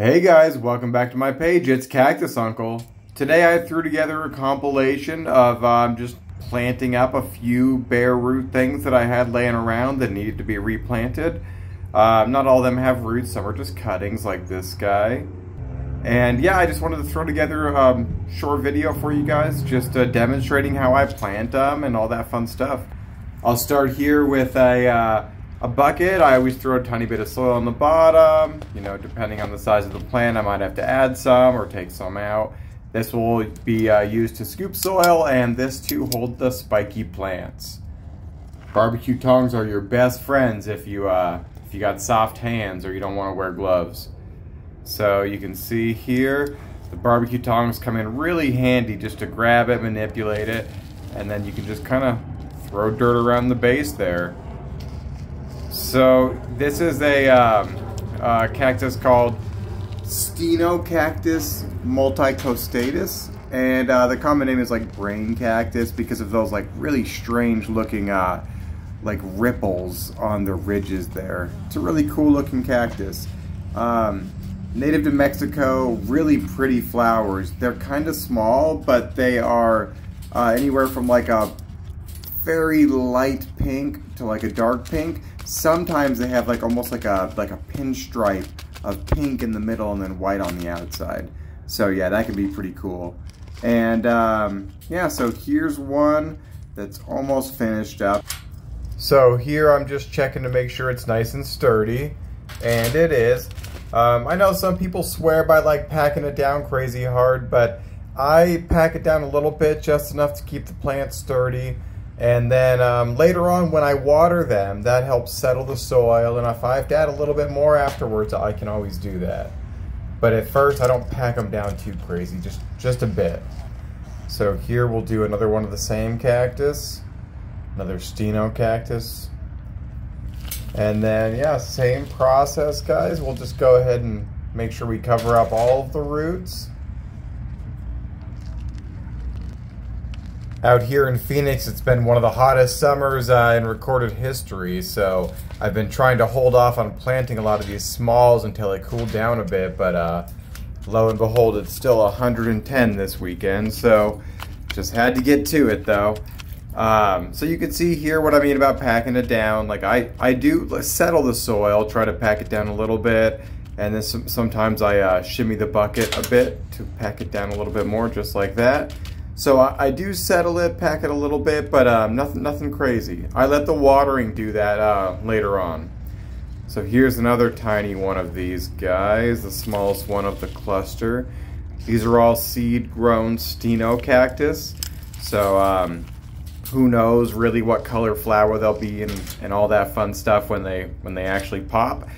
Hey guys, welcome back to my page. It's Cactus Uncle. Today I threw together a compilation of just planting up a few bare root things that I had laying around that needed to be replanted. Not all of them have roots, some are just cuttings like this guy. And yeah, I just wanted to throw together a short video for you guys, just demonstrating how I plant them and all that fun stuff. I'll start here with a bucket. I always throw a tiny bit of soil on the bottom. You know, depending on the size of the plant, I might have to add some or take some out. This will be used to scoop soil, and this to hold the spiky plants. Barbecue tongs are your best friends if you got soft hands or you don't want to wear gloves. So you can see here, the barbecue tongs come in really handy just to grab it, manipulate it, and then you can just kind of throw dirt around the base there. So this is a cactus called Stenocactus multicostatus, and the common name is like brain cactus because of those like really strange looking like ripples on the ridges there. It's a really cool looking cactus. Native to Mexico, really pretty flowers. They're kind of small, but they are anywhere from like a very light pink to like a dark pink. Sometimes they have like almost like a pinstripe of pink in the middle and then white on the outside. So yeah, that can be pretty cool. And yeah, so here's one that's almost finished up. So here I'm just checking to make sure it's nice and sturdy, and it is. I know some people swear by like packing it down crazy hard, but I pack it down a little bit, just enough to keep the plant sturdy. And then later on when I water them, that helps settle the soil, and if I have to add a little bit more afterwards, I can always do that. But at first I don't pack them down too crazy, just a bit. So here we'll do another one of the same cactus, another Stenocactus. And then yeah, same process guys, we'll just go ahead and make sure we cover up all of the roots. Out here in Phoenix, it's been one of the hottest summers in recorded history, so I've been trying to hold off on planting a lot of these smalls until they cool down a bit, but lo and behold, it's still 110 this weekend, so just had to get to it though. So you can see here what I mean about packing it down. Like I do settle the soil, try to pack it down a little bit, and then sometimes I shimmy the bucket a bit to pack it down a little bit more, just like that. So I do settle it, pack it a little bit, but nothing crazy. I let the watering do that later on. So here's another tiny one of these guys, the smallest one of the cluster. These are all seed-grown Stenocactus. So who knows really what color flower they'll be and all that fun stuff when they actually pop.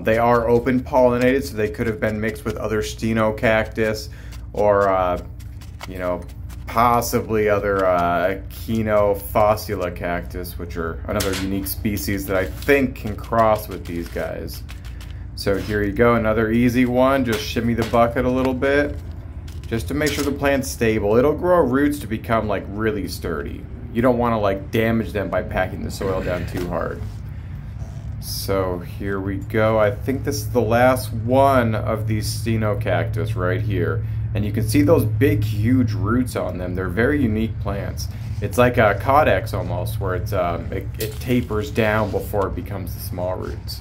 They are open pollinated, so they could have been mixed with other Stenocactus or you know, possibly other Fossila cactus, which are another unique species that I think can cross with these guys. So here you go, another easy one. Just shimmy the bucket a little bit just to make sure the plant's stable. It'll grow roots to become like really sturdy. You don't want to like damage them by packing the soil down too hard. So here we go. I think this is the last one of these Stenocactus right here. And you can see those big, huge roots on them. They're very unique plants. It's like a caudex almost, where it's it tapers down before it becomes the small roots.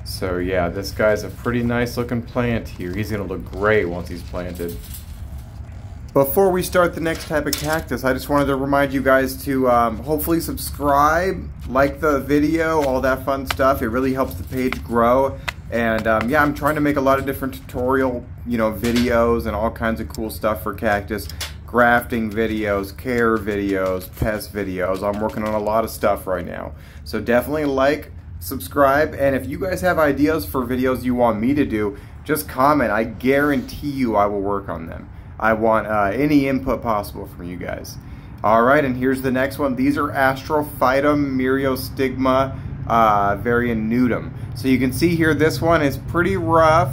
So yeah, this guy's a pretty nice looking plant here. He's gonna look great once he's planted. Before we start the next type of cactus, I just wanted to remind you guys to hopefully subscribe, like the video, all that fun stuff. It really helps the page grow. And yeah, I'm trying to make a lot of different tutorial, videos and all kinds of cool stuff for cactus. Grafting videos, care videos, pest videos. I'm working on a lot of stuff right now. So definitely like, subscribe, and if you guys have ideas for videos you want me to do, just comment. I guarantee you I will work on them. I want any input possible from you guys. Alright, and here's the next one. These are Astrophytum myriostigma variant nudum. So you can see here, this one is pretty rough.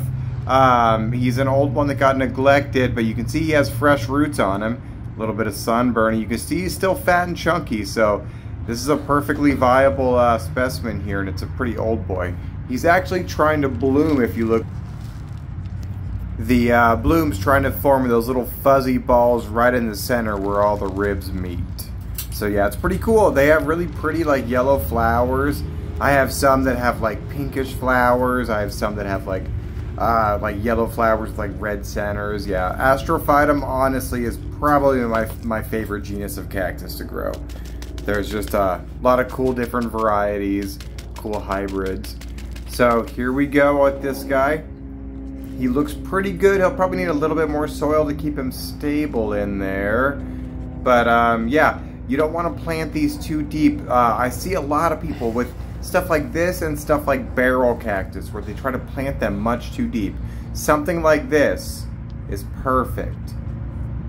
He's an old one that got neglected, but you can see he has fresh roots on him. A little bit of sunburn. You can see he's still fat and chunky, so this is a perfectly viable specimen here, and it's a pretty old boy. He's actually trying to bloom if you look. the bloom's trying to form those little fuzzy balls right in the center where all the ribs meet. So yeah, it's pretty cool. They have really pretty like yellow flowers. I have some that have like pinkish flowers. I have some that have like yellow flowers with like red centers. Yeah, Astrophytum honestly is probably my favorite genus of cactus to grow. There's just a lot of cool different varieties, cool hybrids. So here we go with this guy. He looks pretty good. He'll probably need a little bit more soil to keep him stable in there. But yeah, you don't want to plant these too deep. I see a lot of people with stuff like this and stuff like barrel cactus where they try to plant them much too deep. Something like this is perfect.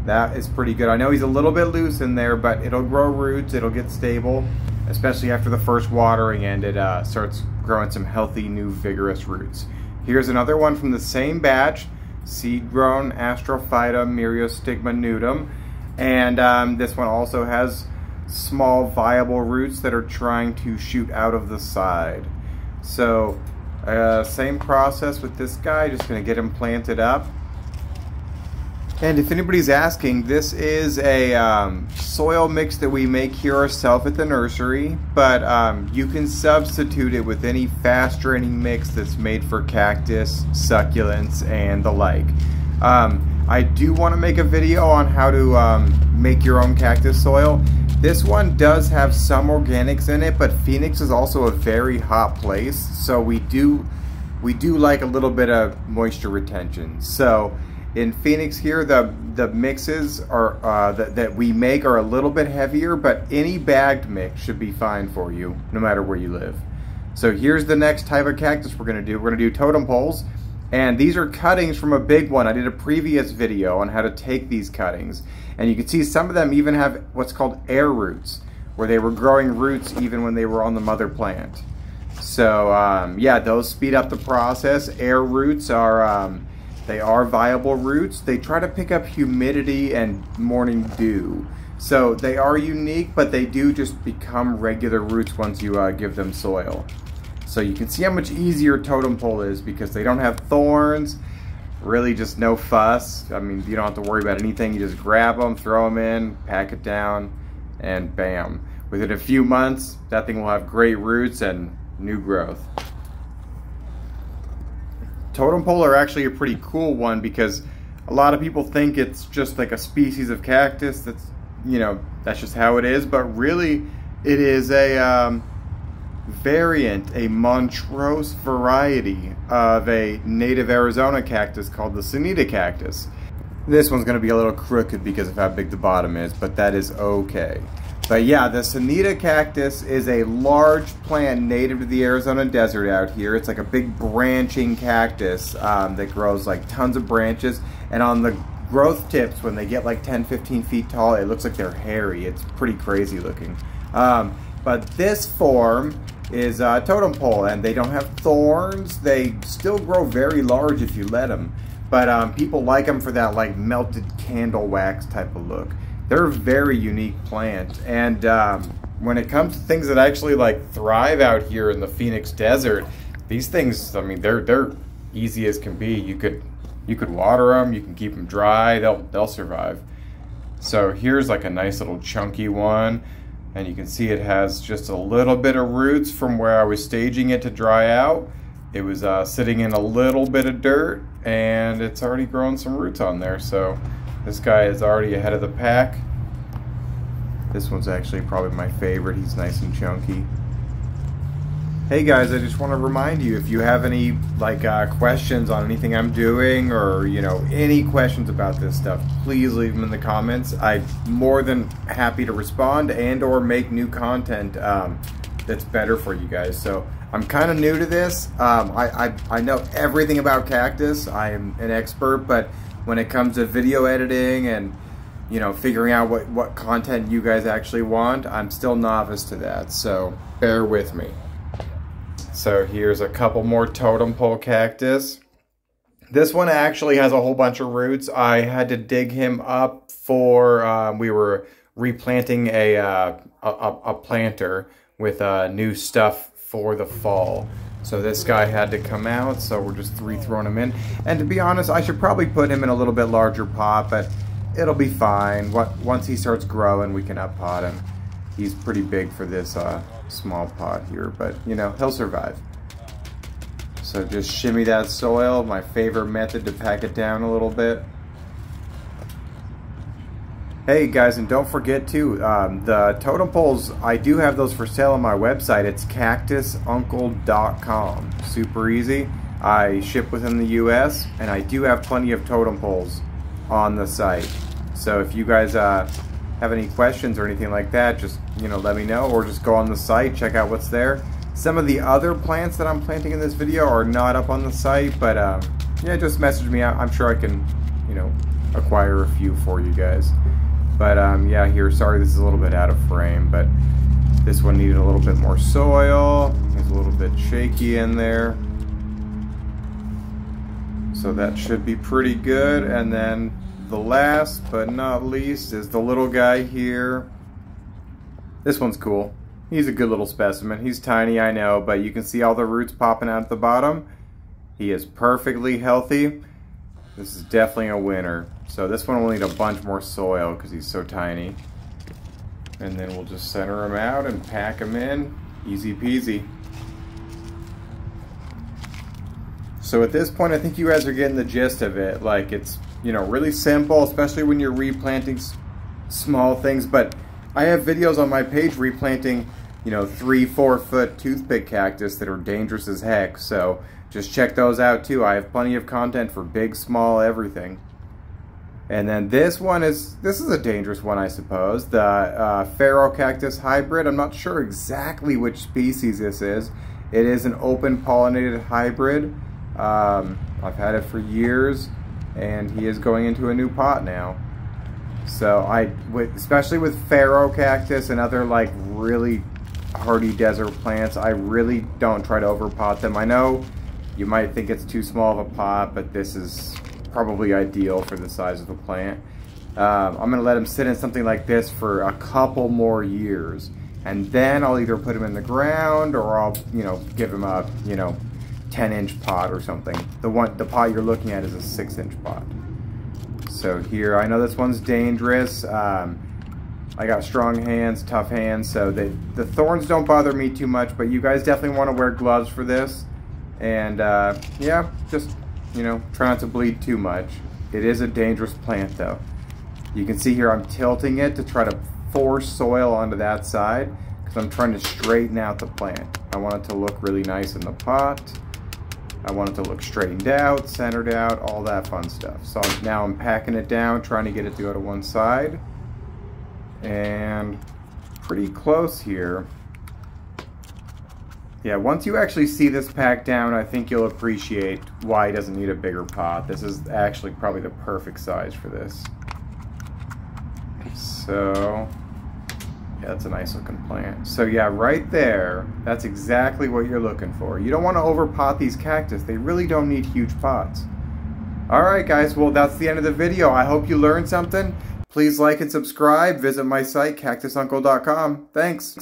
That is pretty good. I know he's a little bit loose in there, but it'll grow roots, it'll get stable, especially after the first watering, and it starts growing some healthy, new, vigorous roots. Here's another one from the same batch, seed-grown Astrophytum myriostigma nudum, and this one also has small viable roots that are trying to shoot out of the side. So same process with this guy, just gonna get him planted up. And if anybody's asking, this is a soil mix that we make here ourselves at the nursery, but you can substitute it with any fast draining mix that's made for cactus, succulents, and the like. I do want to make a video on how to make your own cactus soil. This one does have some organics in it, but Phoenix is also a very hot place, so we do like a little bit of moisture retention. So in Phoenix here, the mixes are that we make are a little bit heavier, but any bagged mix should be fine for you, no matter where you live. So here's the next type of cactus we're gonna do. We're gonna do totem poles, and these are cuttings from a big one. I did a previous video on how to take these cuttings, and you can see some of them even have what's called air roots, where they were growing roots even when they were on the mother plant. So yeah, those speed up the process. Air roots are they are viable roots. They try to pick up humidity and morning dew. So they are unique, but they do just become regular roots once you give them soil. So you can see how much easier totem pole is because they don't have thorns, really just no fuss. I mean, you don't have to worry about anything. You just grab them, throw them in, pack it down, and bam. Within a few months, that thing will have great roots and new growth. Totem pole are actually a pretty cool one because a lot of people think it's just like a species of cactus that's, you know, that's just how it is, but really it is a variant, a Montrose variety of a native Arizona cactus called the Stenocactus. This one's going to be a little crooked because of how big the bottom is, but that is okay. But yeah, the Stenocactus is a large plant native to the Arizona desert out here. It's like a big branching cactus that grows like tons of branches. And on the growth tips, when they get like 10, 15 feet tall, it looks like they're hairy. It's pretty crazy looking. But this form is totem pole, and they don't have thorns. They still grow very large if you let them. But people like them for that like melted candle wax type of look. They're a very unique plant, and when it comes to things that actually like thrive out here in the Phoenix desert, these things, I mean, they're easy as can be. You could water them, you can keep them dry, they'll survive. So here's like a nice little chunky one, and you can see it has just a little bit of roots from where I was staging it to dry out. It was sitting in a little bit of dirt, and it's already grown some roots on there. So this guy is already ahead of the pack. This one's actually probably my favorite. He's nice and chunky. Hey guys, I just want to remind you, if you have any like questions on anything I'm doing, or you know, any questions about this stuff, please leave them in the comments. I'm more than happy to respond and or make new content that's better for you guys. So I'm kind of new to this. I know everything about cactus. I am an expert, but when it comes to video editing and, you know, figuring out what content you guys actually want, I'm still novice to that, so bear with me. So here's a couple more totem pole cactus. This one actually has a whole bunch of roots. I had to dig him up for, we were replanting a planter with new stuff for the fall. So this guy had to come out, so we're just throwing him in. And to be honest, I should probably put him in a little bit larger pot, but it'll be fine. Once he starts growing, we can up pot him. He's pretty big for this small pot here, but you know, he'll survive. So just shimmy that soil, my favorite method to pack it down a little bit. Hey guys, and don't forget too, the totem poles, I do have those for sale on my website. It's cactusuncle.com. Super easy. I ship within the US, and I do have plenty of totem poles on the site. So if you guys have any questions or anything like that, just let me know, or just go on the site, check out what's there. Some of the other plants that I'm planting in this video are not up on the site, but yeah, just message me out. I'm sure I can, acquire a few for you guys. But yeah, here, sorry this is a little bit out of frame, but this one needed a little bit more soil. It's a little bit shaky in there. So that should be pretty good. And then the last but not least is the little guy here. This one's cool. He's a good little specimen. He's tiny, I know, but you can see all the roots popping out at the bottom. He is perfectly healthy. This is definitely a winner. So this one will need a bunch more soil because he's so tiny. And then we'll just center him out and pack him in. Easy peasy. So at this point, I think you guys are getting the gist of it. Like, it's, really simple, especially when you're replanting small things. But I have videos on my page replanting, 3-4 foot toothpick cactus that are dangerous as heck. So just check those out too. I have plenty of content for big, small, everything. And then this is a dangerous one, I suppose. The Ferocactus hybrid. I'm not sure exactly which species this is. It is an open pollinated hybrid. I've had it for years, and he is going into a new pot now. So especially with Ferocactus and other like really hardy desert plants, I really don't try to overpot them. I know you might think it's too small of a pot, but this is probably ideal for the size of the plant. I'm going to let him sit in something like this for a couple more years, and then I'll either put him in the ground or I'll, give him a, 10-inch pot or something. The pot you're looking at is a 6-inch pot. So here, I know this one's dangerous. I got strong hands, tough hands, so the thorns don't bother me too much, but you guys definitely want to wear gloves for this. And yeah, just try not to bleed too much. It is a dangerous plant though. You can see here I'm tilting it to try to force soil onto that side because I'm trying to straighten out the plant. I want it to look really nice in the pot. I want it to look straightened out, centered out, all that fun stuff. So now I'm packing it down, trying to get it to go to one side. And pretty close here. Yeah, once you actually see this packed down, I think you'll appreciate why it doesn't need a bigger pot. This is actually probably the perfect size for this. So, yeah, that's a nice looking plant. So yeah, right there, that's exactly what you're looking for. You don't want to overpot these cactus. They really don't need huge pots. Alright guys, well that's the end of the video. I hope you learned something. Please like and subscribe. Visit my site, cactusuncle.com. Thanks.